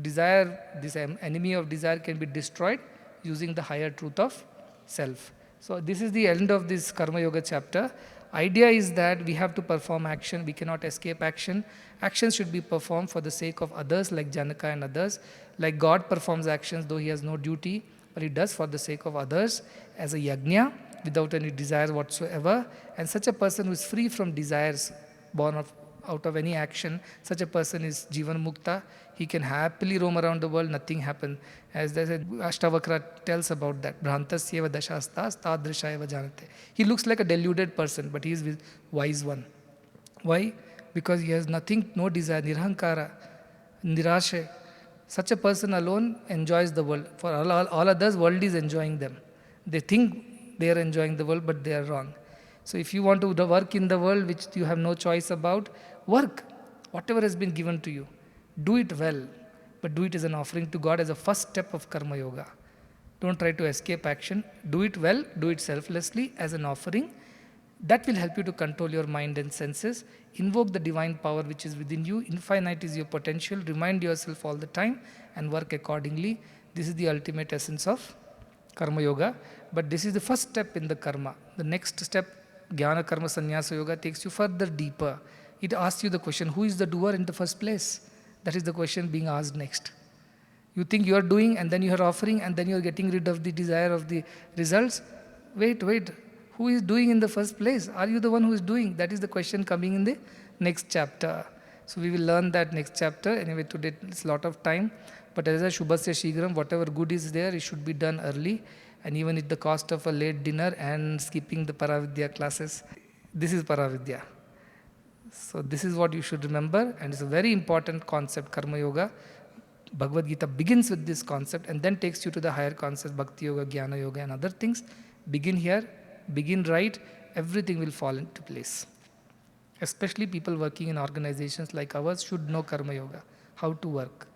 desire, this enemy of desire can be destroyed using the higher truth of self. So this is the end of this Karma Yoga chapter. Idea is that we have to perform action. We cannot escape action. Actions should be performed for the sake of others, like Janaka and others. Like God performs actions though he has no duty, but he does for the sake of others as a yajna without any desire whatsoever. And such a person who is free from desires born out of any action, such a person is jeevan mukta. He can happily roam around the world, nothing happens. As they said, Ashtavakra tells about that. Bhrantasyeva dashastas tadrishayeva janate. He looks like a deluded person, but he is a wise one. Why? Because he has nothing, no desire, nirhankara, nirashe. Such a person alone enjoys the world. For all others, world is enjoying them. They think they are enjoying the world, but they are wrong. So if you want to work in the world, which you have no choice about, work. Whatever has been given to you, do it well, but do it as an offering to God, as a first step of Karma Yoga. Don't try to escape action. Do it well, do it selflessly as an offering. That will help you to control your mind and senses. Invoke the divine power which is within you. Infinite is your potential. Remind yourself all the time and work accordingly. This is the ultimate essence of Karma Yoga. But this is the first step in the karma. The next step, Jnana Karma Sannyasa Yoga, takes you further deeper. It asks you the question, who is the doer in the first place? That is the question being asked next. You think you are doing, and then you are offering, and then you are getting rid of the desire of the results. Wait. Who is doing in the first place? Are you the one who is doing? That is the question coming in the next chapter. So we will learn that next chapter. Anyway, today it's a lot of time. But as a Shubhasya Shigram, whatever good is there, it should be done early. And even at the cost of a late dinner and skipping the Paravidya classes. This is Paravidya. So this is what you should remember, and it's a very important concept, Karma Yoga. Bhagavad Gita begins with this concept and then takes you to the higher concepts, Bhakti Yoga, Jnana Yoga and other things. Begin here, begin right, everything will fall into place. Especially people working in organizations like ours should know Karma Yoga, how to work.